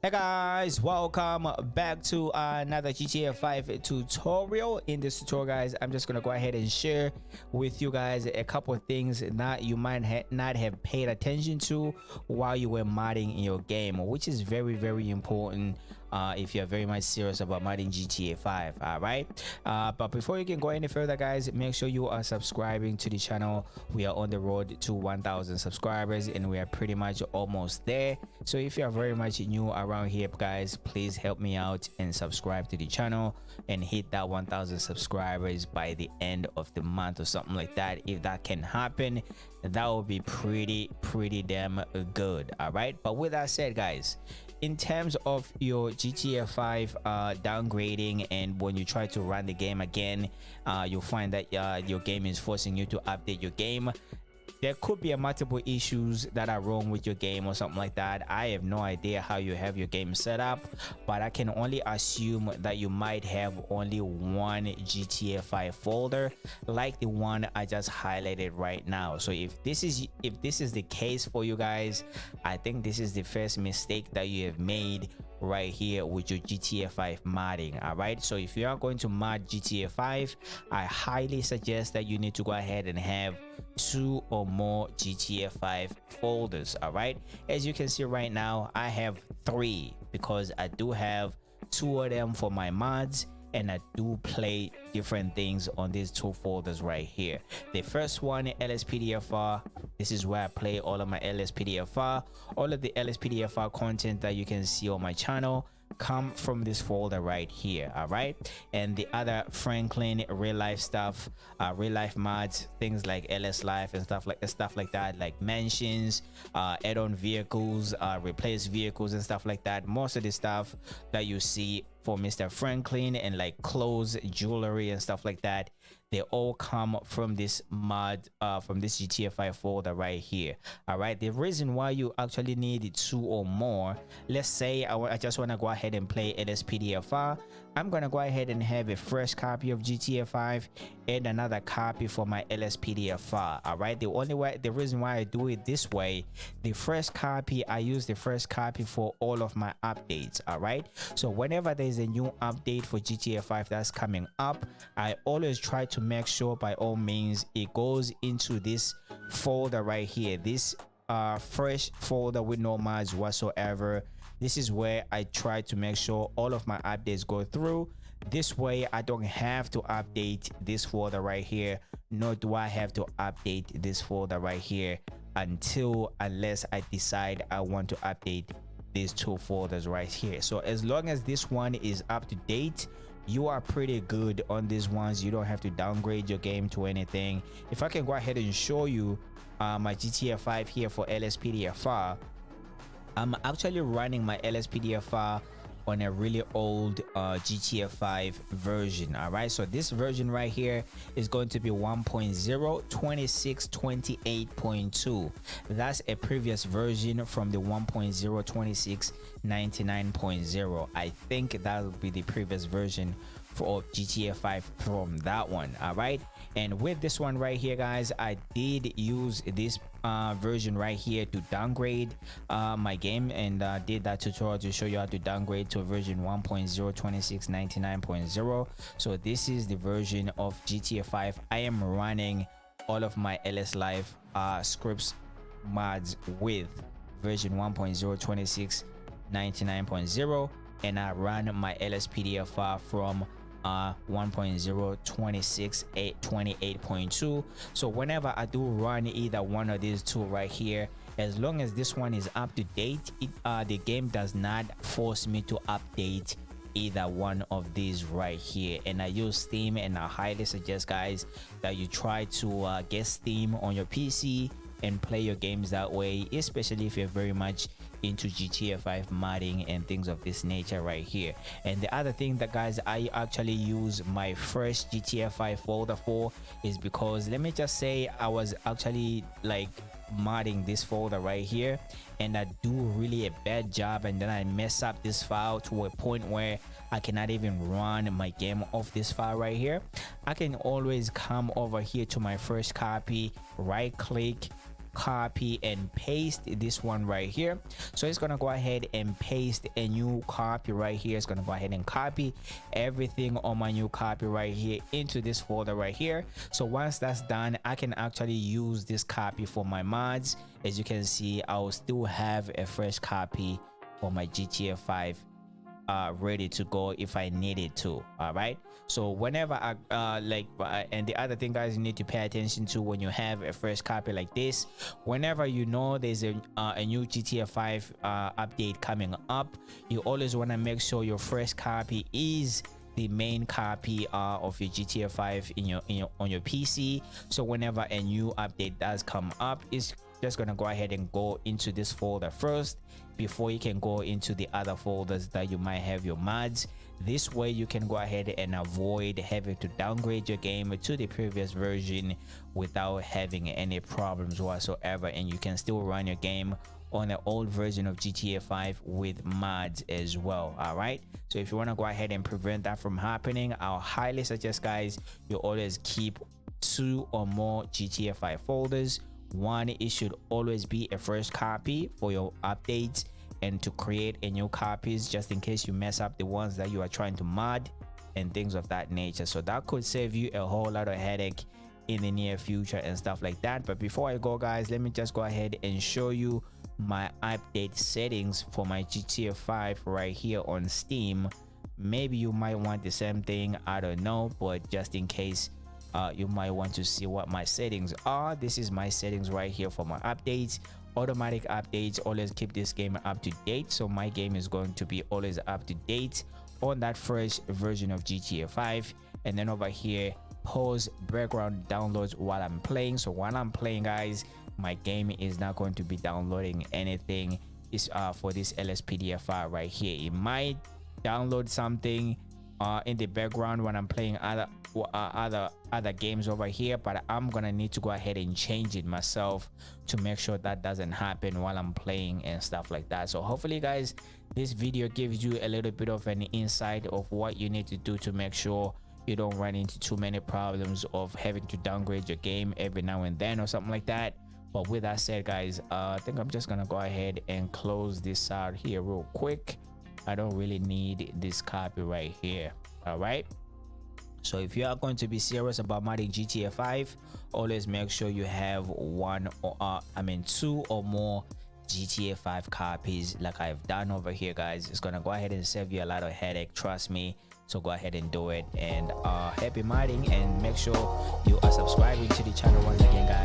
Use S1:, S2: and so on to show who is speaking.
S1: Hey guys, welcome back to another GTA 5 tutorial. In this tutorial guys, I'm just gonna go ahead and share with you guys a couple of things that you might not have paid attention to while you were modding in your game, which is very important if you're very much serious about modding GTA 5. All right, but before you can go any further guys, make sure you are subscribing to the channel. We are on the road to 1,000 subscribers and we are pretty much almost there. So if you are very much new around here guys, please help me out and subscribe to the channel and hit that 1,000 subscribers by the end of the month or something like that. If that can happen, that would be pretty damn good. All right, but with that said guys, in terms of your GTA 5 downgrading, and when you try to run the game again, you'll find that your game is forcing you to update your game. There could be multiple issues that are wrong with your game or something like that. I have no idea how you have your game set up, but I can only assume that you might have only one GTA 5 folder like the one I just highlighted right now. So if this is the case for you guys, I think this is the first mistake that you have made right here with your GTA 5 modding. All right, so if you are going to mod GTA 5, I highly suggest that you need to go ahead and have 2 or more GTA 5 folders. All right, as you can see right now, I have 3 because I do have 2 of them for my mods, and I do play different things on these 2 folders right here. The first one, LSPDFR, this is where I play all of my LSPDFR. All of the LSPDFR content that you can see on my channel come from this folder right here. All right, and the other Franklin real life stuff, real life mods, things like LS life and stuff like that, like mansions, add-on vehicles, replace vehicles and stuff like that. Most of the stuff that you see for Mr. Franklin and like clothes, jewelry and stuff like that, they all come from this mod, from this GTA 5 folder right here. All right, the reason why you actually need 2 or more, let's say I just want to go ahead and play LSPDFR, I'm gonna go ahead and have a fresh copy of GTA 5 and another copy for my LSPDFR. All right, the reason why I do it this way, the first copy, I use the first copy for all of my updates. All right, so whenever there's a new update for GTA 5 that's coming up, I always try to make sure by all means it goes into this folder right here, this fresh folder with no mods whatsoever. This is where I try to make sure all of my updates go through. This way I don't have to update this folder right here, nor do I have to update this folder right here unless I decide I want to update these 2 folders right here. So as long as this one is up to date, you are pretty good on these ones. You don't have to downgrade your game to anything. If I can go ahead and show you my GTA 5 here for LSPDFR, I'm actually running my LSPDFR on a really old GTA 5 version. All right, so this version right here is going to be 1.0.26.28.2. that's a previous version from the 1.0.26.99.0. I think that would be the previous version for GTA 5 from that one. All right, and with this one right here guys, I did use this version right here to downgrade my game, and did that tutorial to show you how to downgrade to version 1.0.26.99.0. so this is the version of GTA 5 I am running all of my LS Live scripts mods with, version 1.0.26.99.0, and I run my LSPDFR from 1.0.26.28.2. so whenever I do run either one of these 2 right here, as long as this one is up to date, the game does not force me to update either one of these right here. And I use Steam, and I highly suggest guys that you try to get Steam on your PC and play your games that way, especially if you're very much into GTA 5 modding and things of this nature right here. And the other thing that guys I actually use my first GTA 5 folder for is because, let me just say, I was actually like modding this folder right here and I do really a bad job, and then I mess up this file to a point where I cannot even run my game off this file right here. I can always come over here to my first copy, right click, copy and paste this one right here. So it's gonna go ahead and paste a new copy right here. It's gonna go ahead and copy everything on my new copy right here into this folder right here. So once that's done, I can actually use this copy for my mods. As you can see, I will still have a fresh copy for my GTA 5 ready to go if I needed to. All right, so whenever I and the other thing, guys, you need to pay attention to when you have a first copy like this, whenever you know there's a new GTA 5 update coming up, you always want to make sure your first copy is the main copy of your GTA 5 on your PC. So whenever a new update does come up, it's just gonna go ahead and go into this folder first before you can go into the other folders that you might have your mods. This way you can go ahead and avoid having to downgrade your game to the previous version without having any problems whatsoever, and you can still run your game on the old version of GTA 5 with mods as well. All right, so if you want to go ahead and prevent that from happening, I'll highly suggest, guys, you always keep 2 or more GTA 5 folders. One, it should always be a first copy for your updates and to create a new copies just in case you mess up the ones that you are trying to mod and things of that nature. So that could save you a whole lot of headache in the near future and stuff like that. But before I go, guys, let me just go ahead and show you my update settings for my GTA 5 right here on Steam. Maybe you might want the same thing, I don't know, but just in case you might want to see what my settings are. This is my settings right here for my updates. Automatic updates, always keep this game up to date, so my game is going to be always up to date on that fresh version of GTA 5. And then over here, pause background downloads while I'm playing. So while I'm playing, guys, my game is not going to be downloading anything. Is for this LSPDF file right here. It might download something in the background when I'm playing other games over here, but I'm gonna need to go ahead and change it myself to make sure that doesn't happen while I'm playing and stuff like that. So hopefully, guys, this video gives you a little bit of an insight of what you need to do to make sure you don't run into too many problems of having to downgrade your game every now and then or something like that. But with that said, guys, I think I'm just gonna go ahead and close this out here real quick. I don't really need this copy right here. All right, so if you are going to be serious about modding GTA 5, always make sure you have 2 or more GTA 5 copies like I've done over here, guys. It's gonna go ahead and save you a lot of headache, trust me. So go ahead and do it, and happy modding, and make sure you are subscribing to the channel once again, guys.